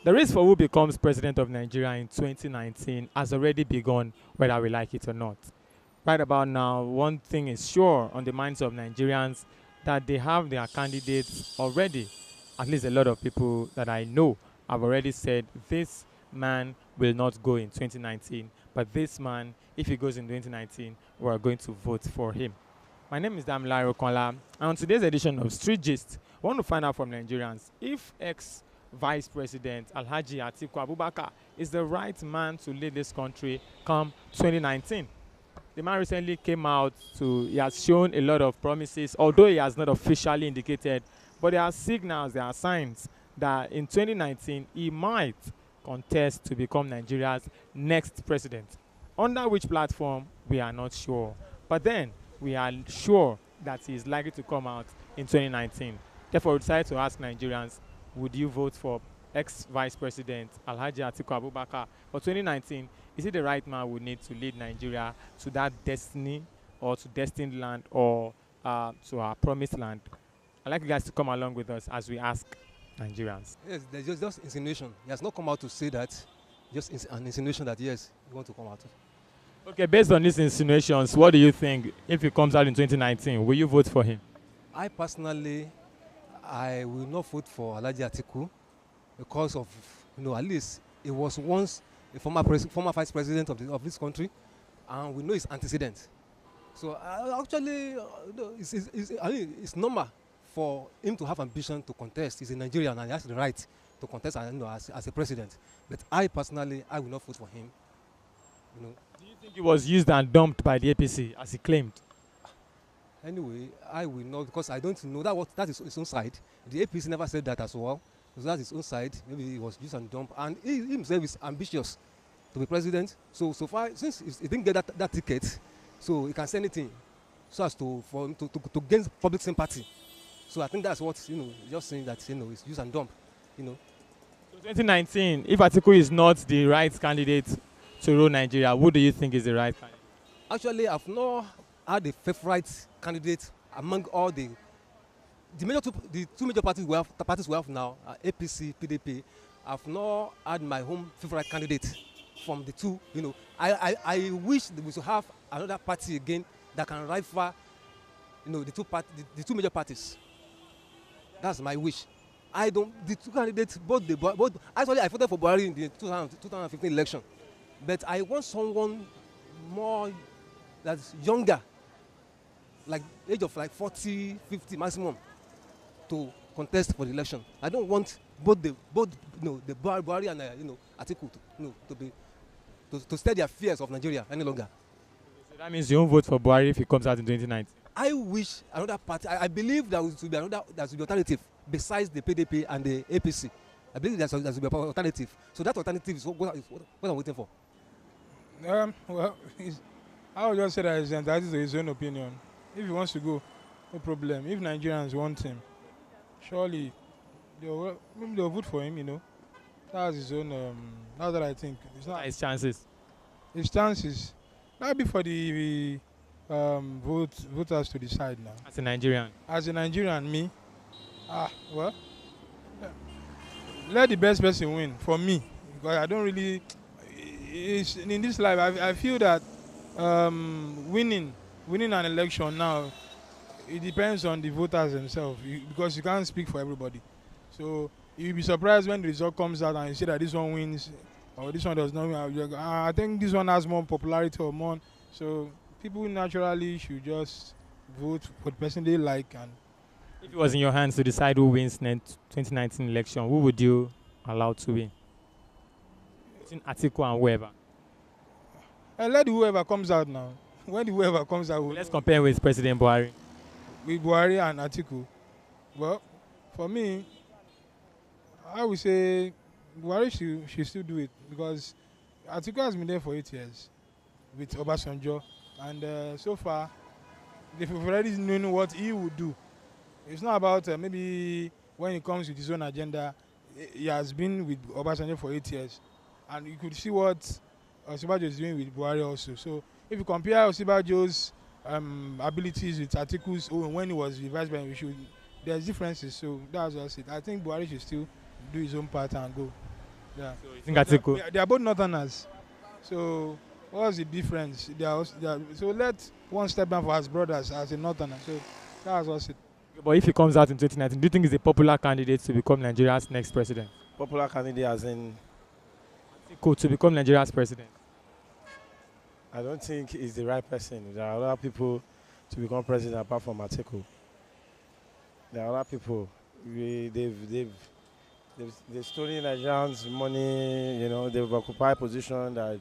The race for who becomes president of Nigeria in 2019 has already begun, whether we like it or not. Right about now, one thing is sure on the minds of Nigerians that they have their candidates already. At least a lot of people that I know have already said this man will not go in 2019, but this man, if he goes in 2019, we are going to vote for him. My name is Damilare Okonla, and on today's edition of Street Gist, we want to find out from Nigerians if ex-Vice President Alhaji Atiku Abubakar is the right man to lead this country come 2019. The man recently came out he has shown a lot of promises, although he has not officially indicated, but there are signals, there are signs that in 2019 he might contest to become Nigeria's next president. Under which platform, we are not sure. But then, we are sure that he is likely to come out in 2019. Therefore, we decided to ask Nigerians, would you vote for ex-Vice President Alhaji Atiku Abubakar for 2019? Is he the right man we need to lead Nigeria to that destiny or to destined land or to our promised land? I'd like you guys to come along with us as we ask Nigerians. Yes, there's just insinuation. He has not come out to say that. Just an insinuation that yes, he wants to come out. Okay, based on these insinuations, what do you think if he comes out in 2019? Will you vote for him? I personally, I will not vote for Alhaji Atiku because of, at least he was once a former vice president of this country, and we know his antecedents. So actually, it's normal for him to have ambition to contest. He's a Nigerian and he has the right to contest as a president. But I personally, I will not vote for him. Do you think he was used and dumped by the APC as he claimed? Anyway, I will not, because I don't know that is his own side. The APC never said that as well. So that's his own side. Maybe he was used and dumped, and he himself is ambitious to be president. So far, since he didn't get that ticket, so he can say anything so as to gain public sympathy. So I think that's what just saying that it's use and dump. So 2019, if Atiku is not the right candidate to rule Nigeria, who do you think is the right candidate? Actually, I've not had a favorite candidate among all the two major parties we have now, APC, PDP. I've not had my own favorite candidate from the two. I wish we should have another party again that can rival, the two major parties. That's my wish. The two candidates, actually I voted for Buhari in the 2015 election. But I want someone more that's younger, like age of 40, 50 maximum, to contest for the election. I don't want both the Buhari and Atiku to stir their fears of Nigeria any longer. So that means you won't vote for Buhari if he comes out in 2019. I wish another party. I believe there will be alternative besides the PDP and the APC. I believe there will be an alternative. So that alternative is what I'm waiting for. Well, I would just say that is his own opinion. If he wants to go, no problem. If Nigerians want him, surely they'll vote for him. That's his own. That's what I think. It's not his chances. His chances. That'll be for the voters to decide now. As a Nigerian. As a Nigerian, me. Let the best person win for me, because I don't really. In this life, I feel that winning an election now, it depends on the voters themselves, because you can't speak for everybody. So you'll be surprised when the result comes out and you say that this one wins or this one does not win. I think this one has more popularity or more. So people naturally should just vote for the person they like. And if it was in your hands to decide who wins the 2019 election, who would you allow to win? Between Atiku and whoever. And let whoever comes out now. When whoever comes out. Let's compare with President Buhari. With Buhari and Atiku. Well, for me, I would say Buhari should still do it, because Atiku has been there for 8 years with Obasanjo, and so far they've already known what he would do. It's not about maybe when he comes with his own agenda. He has been with Obasanjo for 8 years, and you could see what Osinbajo is doing with Buhari also. So if you compare Osinbajo's abilities with Atiku's when he was the vice president, there's differences. So that's just it. I think Buhari should still do his own part and go. Yeah. So you think Atiku? They are both northerners. So what's the difference? So let one step down for his brothers as a northerner. So that's what's it. But if he comes out in 2019, do you think he's a popular candidate to become Nigeria's next president? Popular candidate as in, Atiku to become Nigeria's president. I don't think he's the right person. There are other people to become president apart from Atiku. There are other people. They've stolen Nigerians' money. You know, they've occupied position that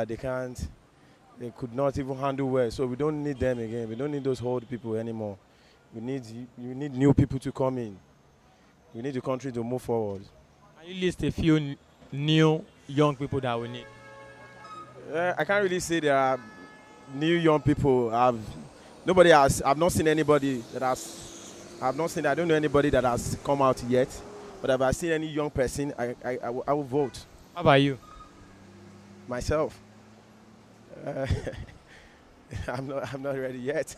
they could not even handle well. So we don't need them again. We don't need those old people anymore. We need new people to come in. We need the country to move forward. Can you list a few new young people that we need? I can't really say there are new young people. I've not seen anybody that I don't know anybody that has come out yet. But if I see any young person, I will vote. How about you? Myself. I'm not ready yet.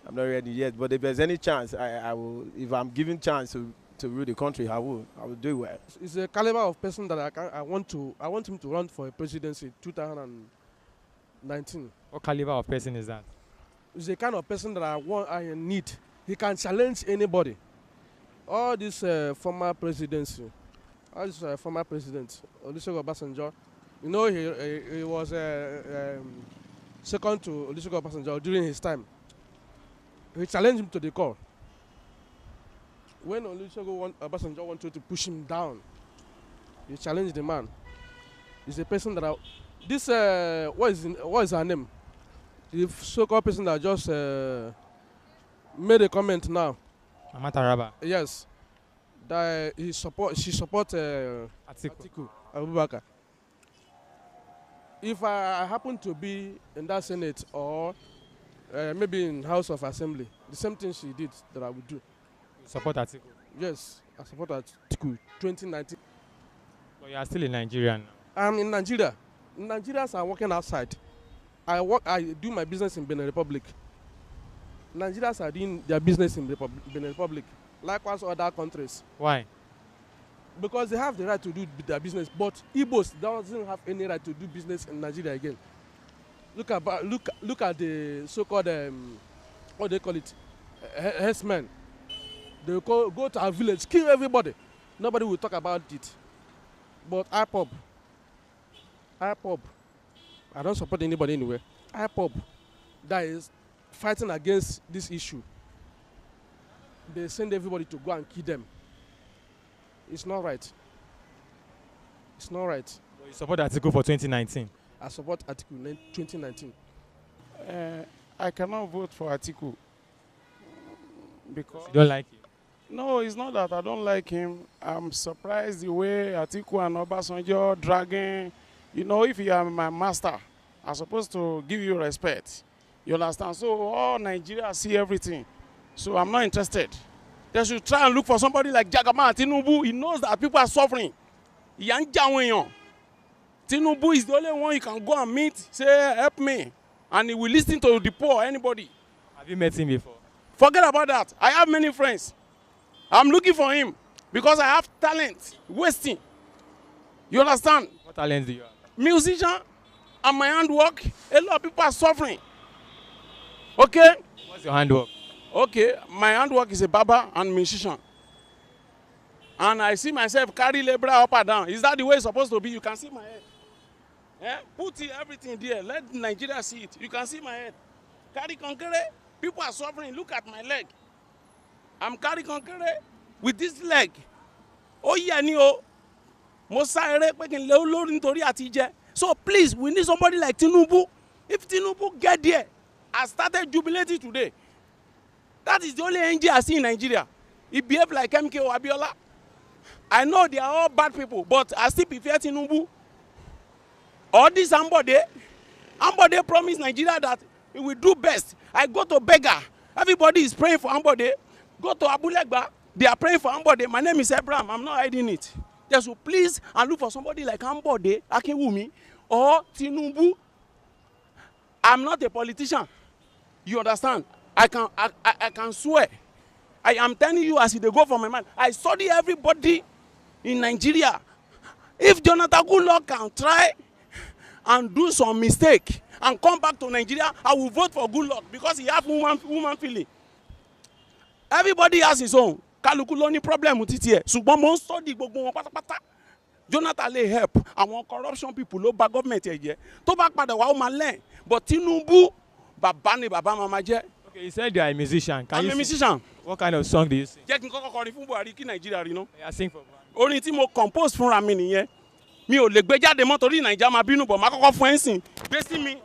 I'm not ready yet. But if there's any chance, I will. If I'm given chance to rule the country, I will do well. It's a caliber of person that I want him to run for a presidency 2019. What caliber of person is that? It's the kind of person that I need. He can challenge anybody. All this former presidency, all this former president, Olusegun Obasanjo, you know, he was second to Olusegun Obasanjo during his time. He challenged him to the core. When Olusegun Obasanjo wanted to push him down, he challenged the man. He's a person that what is her name? The so-called person that just made a comment now. Mama Taraba. Yes, that she support Atiku Abubakar. If I happen to be in that Senate or maybe in House of Assembly, the same thing she did that I would do. Support Atiku. Yes, I support Atiku 2019. But you are still in Nigeria now. I'm in Nigeria. Nigerians are working outside. I do my business in Benin Republic. Nigerians are doing their business in Benin Republic. Likewise other countries. Why? Because they have the right to do their business, but Igbos doesn't have any right to do business in Nigeria again. Look at the so-called what they call it, herdsmen. They go to our village, kill everybody. Nobody will talk about it. But IPOB, I don't support anybody anywhere. IPOB, that is fighting against this issue. They send everybody to go and kill them. It's not right. It's not right. But you support Atiku for 2019. I support Atiku 2019. I cannot vote for Atiku because You don't like it? no, it's not that I don't like him. I'm surprised the way Atiku and Obasanjo dragging. You know, if you are my master, I'm supposed to give you respect. You understand? So all Nigeria see everything. So I'm not interested. They should try and look for somebody like Jagama Tinubu. He knows that people are suffering. Tinubu is the only one you can go and meet, say, help me. And he will listen to the poor, anybody. Have you met him before? Forget about that. I have many friends. I'm looking for him because I have talent, wasting. You understand? What talents do you have? Musician and my handwork, a lot of people are suffering. Okay? What's your handwork? Okay, my handwork is a barber and musician. And I see myself carry labor up and down. Is that the way it's supposed to be? You can see my head. Yeah? Put everything there. Let Nigeria see it. You can see my head. Carry concrete. People are suffering. Look at my leg. I'm carrying concrete with this leg. Oh, yeah, no. So please, we need somebody like Tinubu. If Tinubu get there, I started jubilating today. That is the only NG I see in Nigeria. He behaved like MK or Abiola. I know they are all bad people, but I still prefer Tinubu. All this Ambode promised Nigeria that he will do best. I go to Beggar. Everybody is praying for Ambode. Go to Abulegba. They are praying for Ambode. My name is Abraham. I'm not hiding it. They should please and look for somebody like Ambode, Akinwumi, or Tinubu. I'm not a politician. You understand? I can swear. I am telling you as they go from my mind. I study everybody in Nigeria. If Jonathan Goodluck can try and do some mistake and come back to Nigeria, I will vote for Goodluck because he have woman feeling. Everybody has his own. Kálukú ló ní problem títí ẹ̀. Ṣùgbọ́n mo ń study gbogbo wọn pátápátá. Jonathan lè help àwọn corruption people ló bà government ẹ̀ jẹ́. Tó bá padà wá ó máa learn. But Tinubu, bàbá ni bàbá máa jẹ́. Okay, you said you are a musician. I'm a musician. What kind of song do you sing? Jẹ́ kí n kọ́kọ́ kọrin fún Buhari kí Nàìjíríà rí ná. I sing for Buhari. Orin tí mo compose fúnra mi nìyẹn. Mi ò lè gbé jáde mọ́ torí Naija máa bínú bọ̀ máa kọ́kọ́ fún ẹ̀ sìn. Gbé sí mi.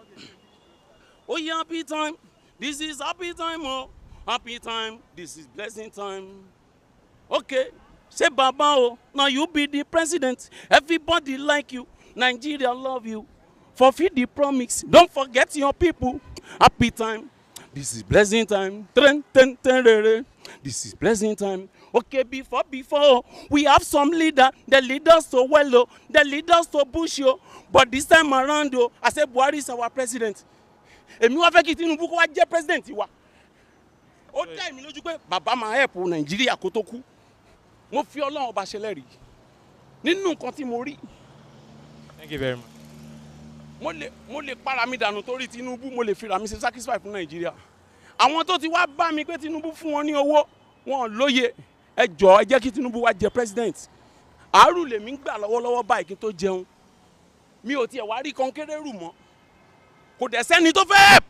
Oh yeah, happy time. This is happy time, oh. Happy time. This is blessing time. Okay. Say Baba, oh. Now you be the president. Everybody like you. Nigeria love you. Fulfill the promise. Don't forget your people. Happy time. This is blessing time. This is blessing time. Okay, before, we have some leader. The leaders so well, oh. The leaders so bush, oh. But this time around, oh, I said Buhari is our president. Èmi wá fẹ́ kí Tinubu kó wá jẹ́ president wa. Ó dá èmi lójú pé bàbá máa help Nàìjíríà kó tó kú. Mo fi Ọlọ́run ọba ṣẹlẹ́rìí. Nínú nǹkan tí mo rí. Thank you very much. Mo lè para mi dànù torí Tinubu, mo lè fira mi ṣe sacrifice fún Nàìjíríà. Àwọn tó ti wá bá mi pé Tinubu fún wọn ní owó, wọn lóye. Ẹ jọ̀ọ́ ẹ jẹ́ kí Tinubu wá jẹ president. Àárù lèmi ń gbà lọ́wọ́lọ́wọ́ báyìí kí n tó jẹun. Mi ò tiẹ̀ wá rí kọ́ńkéré rù mọ́. Kò dẹ̀ sẹ́ni tó fẹ́ help.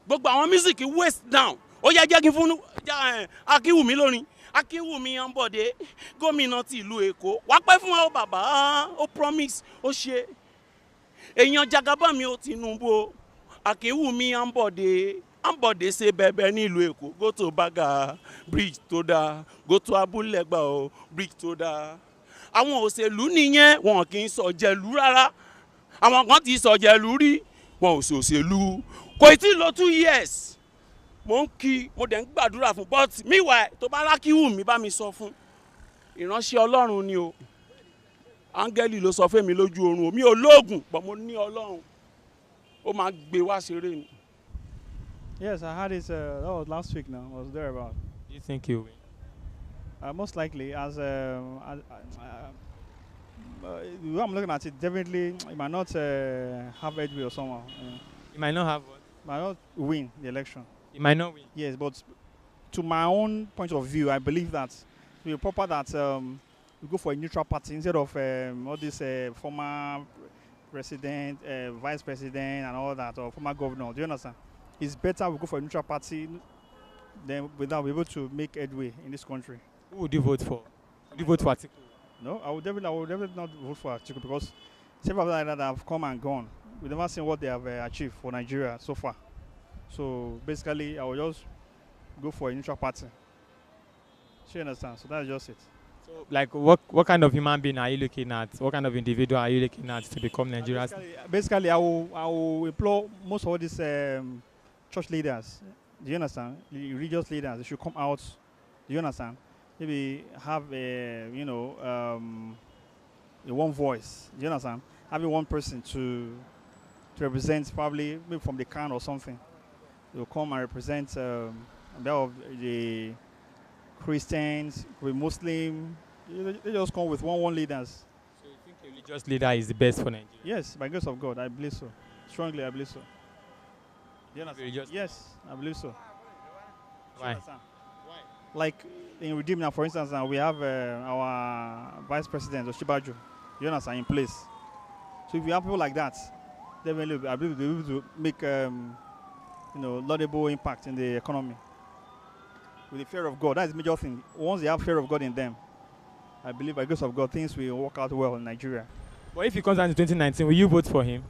Gbogbo àwọn music waste down. Ó yá jẹ́ kí n fún Akínwùmí lórin. Akínwùmí Ambode, gómìnà ti ìlú Èkó. Wá pẹ́ fún wa ó bàbá, ó promise, ó ṣe. Èèyàn Jagaba mi ó Tinubu. Akínwùmí Ambode ṣe bẹ̀bẹ̀ ní ìlú Èkó. Go to Baga, bridge tó dáa. Go to Abúlẹ̀gbà o, bridge tó dáa. Àwọn òṣèlú nìyẹn, wọn kì í sọ̀jẹ̀lú rárá. Àwọn kan ti sọ̀jẹ̀lú rí. Wọn ò ṣòṣèlú. Kò tí lọ 2 years. Mo ń kí, mo dẹ̀ ń gbàdúrà fún. But meanwhile, tó bá Rákíwùmí bá mi sọ fún. Ìránṣẹ́ Ọlọ́run ni o. Áńgẹ́lì ló sọ fún mi lójú oorun o. Mi ò lóògùn, but mo ní Ọlọ́run. Ó máa gbé wá ṣeré ni. Yes, I had it. That was last week now. I was there about. Do you think you win? Most likely, as the way I'm looking at it, definitely it might not have headway or somehow. You might not have what? Might not win the election. You might not win. Yes, but to my own point of view, I believe that it will be proper that we go for a neutral party instead of all this former president, vice president, and all that, or former governor. Do you understand? It's better we go for a neutral party than without be able to make headway in this country. Who would you vote for? Would you vote for Atiku? No, I would definitely not vote for Atiku because several people like that have come and gone. We've never seen what they have achieved for Nigeria so far. So basically, I will just go for a neutral party. So you understand? So that's just it. So, like, what kind of human being are you looking at? What kind of individual are you looking at to become Nigeria's? Basically, I will implore most of all these church leaders. Do you understand? The religious leaders, they should come out. Do you understand? Maybe have a one voice. Do you understand? Having one person to represent, probably maybe from the can or something. They will come and represent that of the Christians, with Muslim. They just come with one leaders. So you think a religious leader is the best for Nigeria? Yes, by grace of God, I believe so. Strongly, I believe so. Do you understand? Religious? Yes, I believe so. Why? Why? Like in Redeem now, for instance, now we have our Vice President Oshibaju, you understand, in place. So if we have people like that, definitely I believe they'll be able to make laudable impact in the economy. With the fear of God, that's the major thing. Once they have fear of God in them, I believe by grace of God, things will work out well in Nigeria. But if he comes down in 2019, will you vote for him?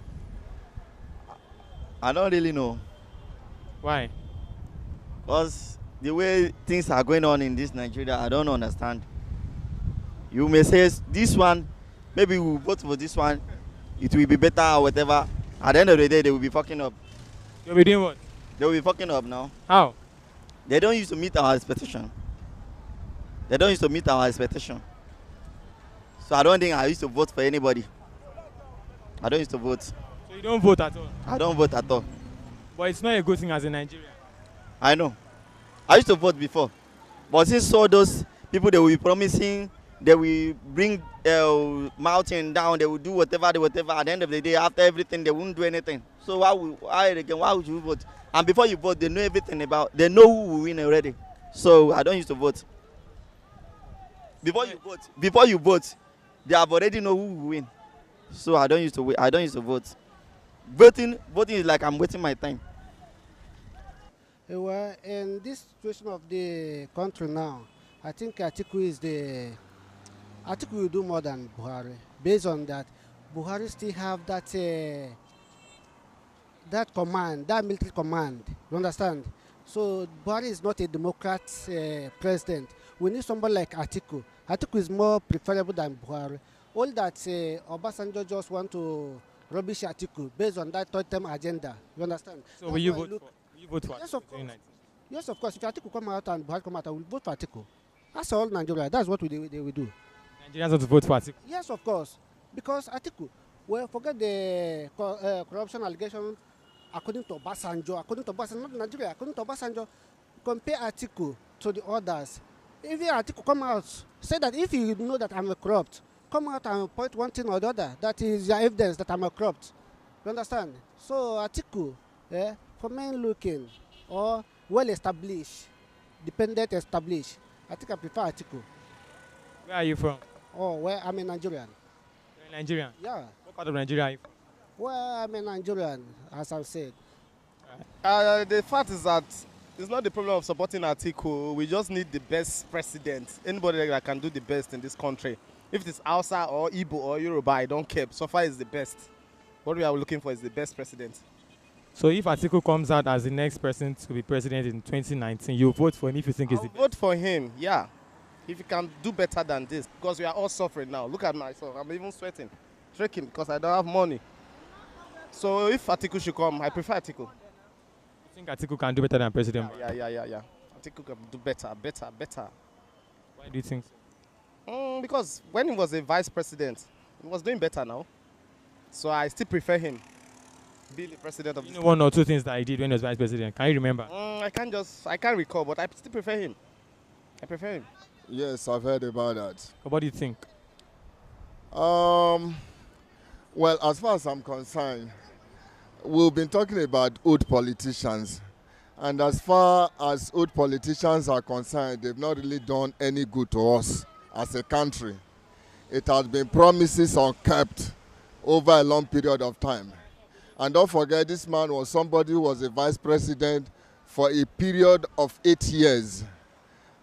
I don't really know. Why? Because the way things are going on in this Nigeria, I don't understand. You may say this one, maybe we'll vote for this one, it will be better or whatever. At the end of the day, they will be fucking up. You'll be doing what? They will be fucking up now. How? They don't used to meet our expectation. They don't used to meet our expectation. So I don't think I used to vote for anybody. I don't used to vote. So you don't vote at all? I don't vote at all. But it's not a good thing as a Nigerian. I know. I used to vote before. But since all those people they will be promising They will bring mountain down. They will do whatever. At the end of the day, after everything, they won't do anything. So why would you vote? And before you vote, they know everything about. They know who will win already. So I don't used to vote. Before you vote, they have already know who will win. So I don't used to wait. I don't used to vote. Voting is like I'm waiting my time. Well, in this situation of the country now, I think Atiku will do more than Buhari. Based on that, Buhari still have that command, that military command. You understand? So Buhari is not a Democrat president. We need somebody like Atiku. Atiku is more preferable than Buhari. All that Obasanjo just want to rubbish Atiku based on that third-term agenda. You understand? So will you vote for Yes, Atiku of in course. 2019? Yes, of course. If Atiku come out and Buhari come out, I will vote for Atiku. That's all Nigeria. That's what they will do. Nigerians want to vote for Atiku. Yes, of course. Because Atiku, well, forget the corruption allegation according to Obasanjo, not Nigeria, according to Obasanjo, compare Atiku to the others. If Atiku come out, say that if you know that I'm a corrupt, come out and point one thing or the other. That is your evidence that I'm a corrupt. You understand? So Atiku, for men looking or well established, dependent established, I think I prefer Atiku. Where are you from? Oh, well, I'm a Nigerian. You're a Nigerian. Yeah. What part of Nigeria are you from? Well, I'm a Nigerian, as I've said. The fact is that it's not the problem of supporting Atiku. We just need the best president. Anybody that can do the best in this country. If it's Hausa or Igbo or Yoruba, I don't care. So far is the best. What we are looking for is the best president. So if Atiku comes out as the next person to be president in 2019, you vote for him if you think he's the I'll vote for him, yeah. If he can do better than this, because we are all suffering now. Look at myself. I'm even sweating, shaking because I don't have money. So if Atiku should come, I prefer Atiku. You think Atiku can do better than President Buhari? Yeah. Atiku can do better. Why do you think so? Because when he was a vice president, he was doing better now. So I still prefer him being the president of You this know one or two things that he did when he was vice president. Can you remember? I can't recall, but I still prefer him. I prefer him. Yes, I've heard about that. What do you think? Well, as far as I'm concerned, we've been talking about old politicians. And as far as old politicians are concerned, they've not really done any good to us as a country. It has been promises unkept over a long period of time. And don't forget, this man was somebody who was a vice president for a period of 8 years.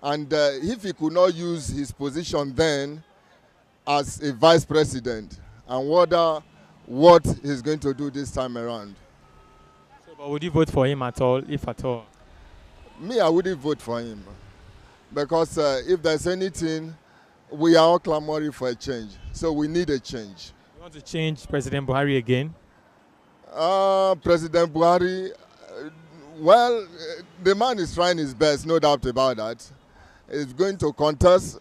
And if he could not use his position then as a vice president, and wonder what he's going to do this time around. So, but would you vote for him at all, if at all? Me, I wouldn't vote for him. Because if there's anything, we are all clamoring for a change. So we need a change. You want to change President Buhari again? President Buhari, the man is trying his best, no doubt about that. He's going to contest.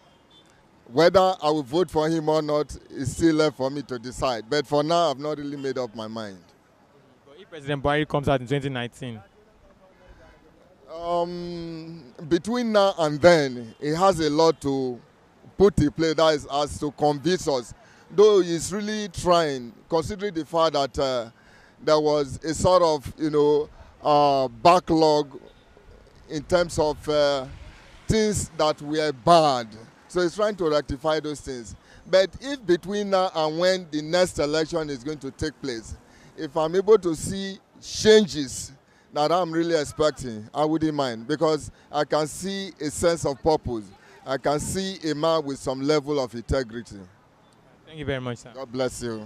Whether I will vote for him or not is still left for me to decide. But for now, I've not really made up my mind. But if President Buhari comes out in 2019, between now and then, he has a lot to put in play, that is, as to convince us. Though he's really trying, considering the fact that there was a sort of, backlog in terms of things that were bad. So he's trying to rectify those things. But if between now and when the next election is going to take place, if I'm able to see changes that I'm really expecting, I wouldn't mind, because I can see a sense of purpose. I can see a man with some level of integrity. thank you very much, sir. God bless you.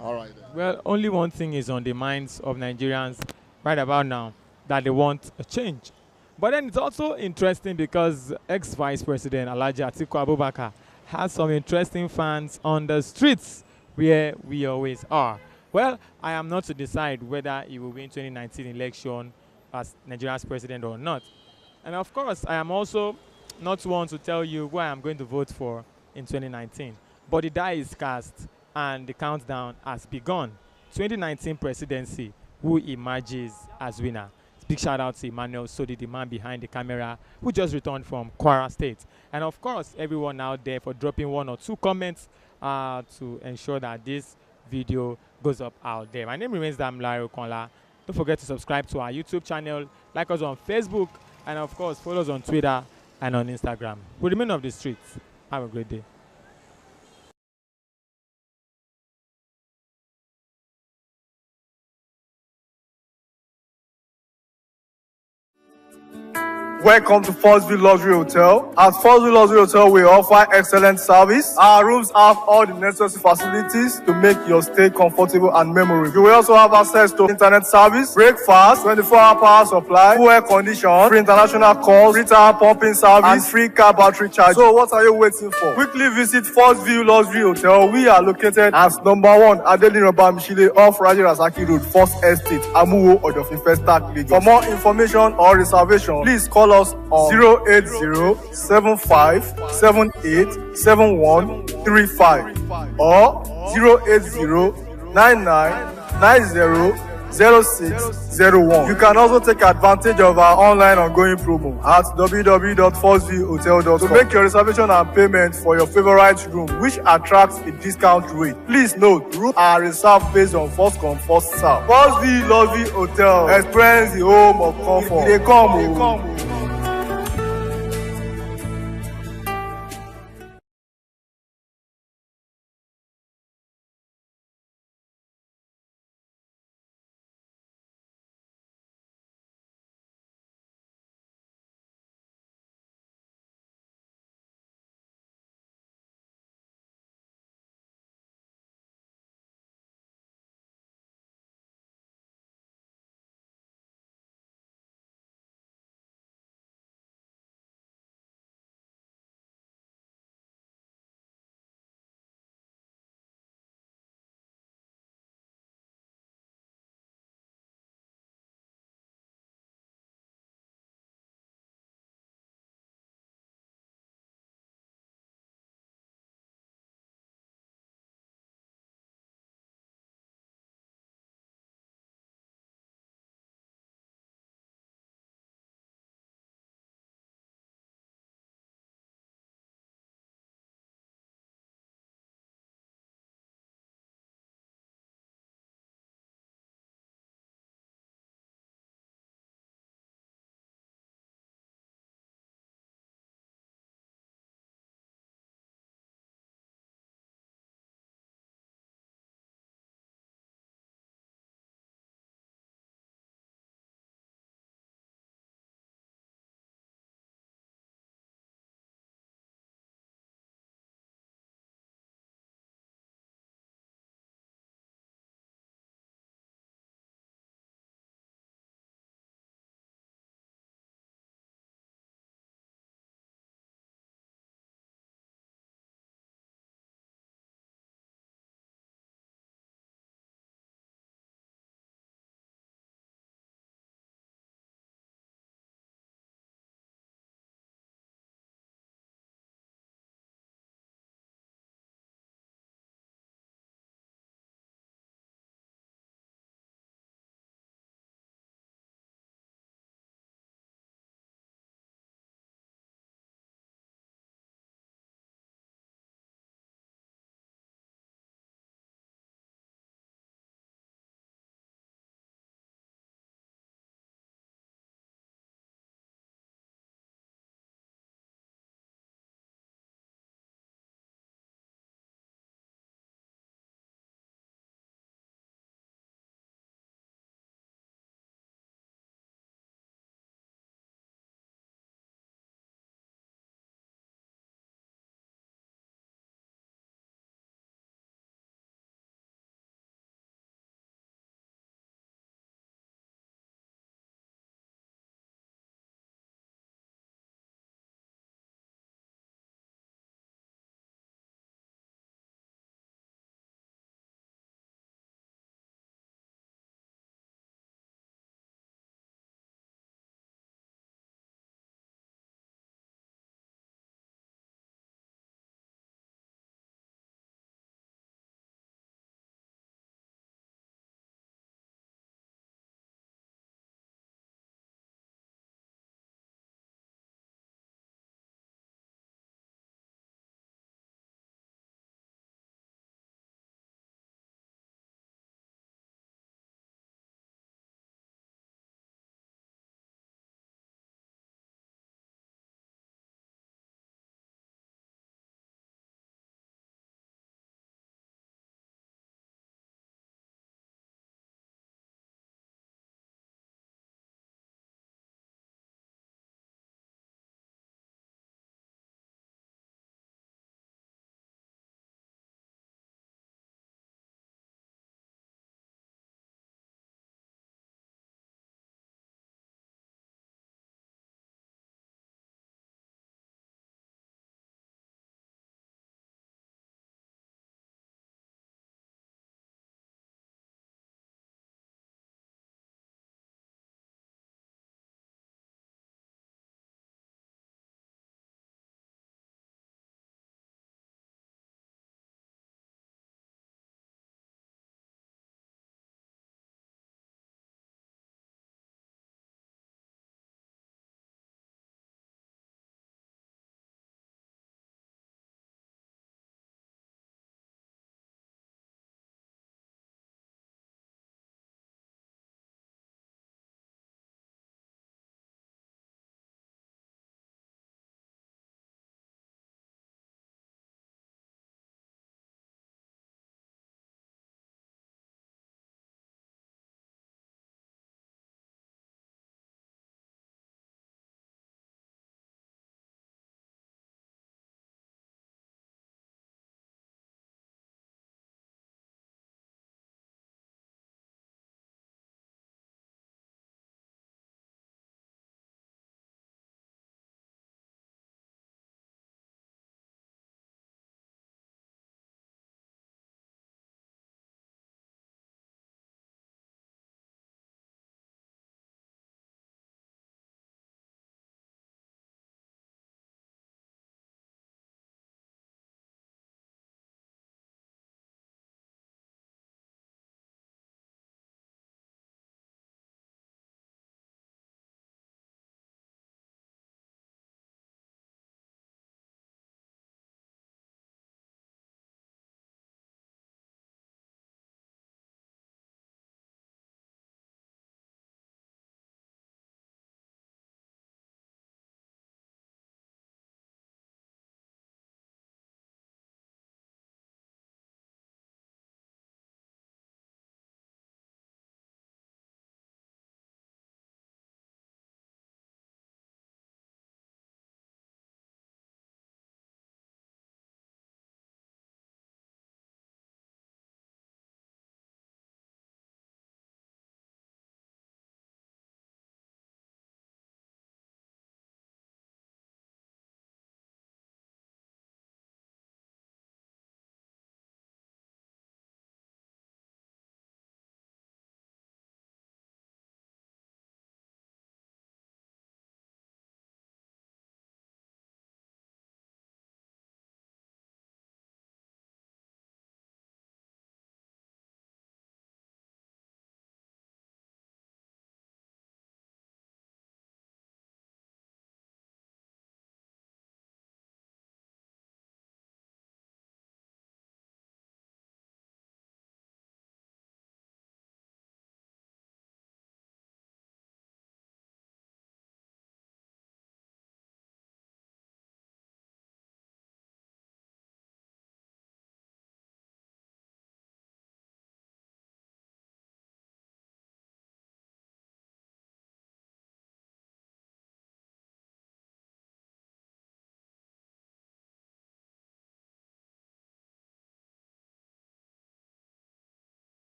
All right. Then. Well, only one thing is on the minds of Nigerians right about now, that they want a change. But then it's also interesting because ex-Vice President Alhaji Atiku Abubakar has some interesting fans on the streets where we always are. Well, I am not to decide whether he will win 2019 election as Nigeria's president or not. And of course, I am also not one to tell you who I am going to vote for in 2019. But the die is cast and the countdown has begun. 2019 presidency, who emerges as winner? Big shout out to Emmanuel Sodi, the man behind the camera, who just returned from Kwara State. And of course, everyone out there for dropping 1 or 2 comments to ensure that this video goes up out there. My name remains Damilare Okonla. Don't forget to subscribe to our YouTube channel, like us on Facebook, and of course, follow us on Twitter and on Instagram. We remain off the streets. Have a great day. Welcome to First View Luxury Hotel. At First View Luxury Hotel, we offer excellent service. Our rooms have all the necessary facilities to make your stay comfortable and memorable. You will also have access to internet service, breakfast, 24-hour power supply, full air condition, free international calls, free tire pumping service, and free car battery charge. So what are you waiting for? Quickly visit First View Luxury Hotel. We are located at number 1 Adeline Mishile off Raji Rasaki Road, First Estate, Amuwo, Odofin Festac, Lagos. For more information or reservation, please call us on 08075787135 or 08099900601. You can also take advantage of our online ongoing promo at www.firstviewhotel.com to make your reservation and payment for your favorite room, which attracts a discount rate. Please note, rooms are reserved based on first come, first serve. First View Luxury Hotel. Experience the home of comfort. They come.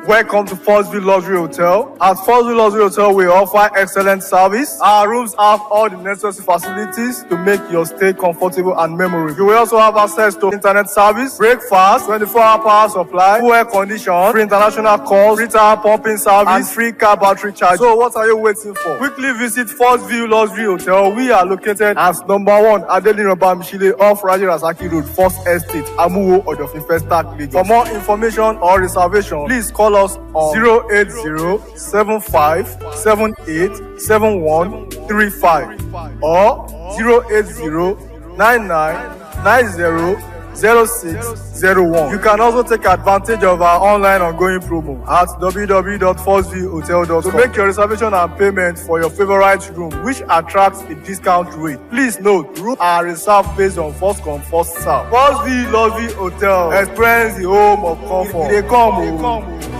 Welcome to First View Luxury Hotel. At First View Luxury Hotel, we offer excellent service. Our rooms have all the necessary facilities to make your stay comfortable and memorable. You will also have access to internet service, breakfast, 24-hour power supply, full air condition, free international calls, free tire pumping service, and free car battery charge. So what are you waiting for? Quickly visit First View Luxury Hotel. We are located at number 1 Adelino Bamishile off Raji Rasaki Road, First Estate, Amuwo, Odofin Festac, Lagos. For more information or reservation, please call us on 080-7578-7135 or 080-9990-0601. You can also take advantage of our online ongoing promo at www.firstviewhotel.com to make your reservation and payment for your favorite room, which attracts a discount rate. Please note, rooms are reserved based on first come, first serve. First View Luxury Hotel. Experience the home of comfort. They come.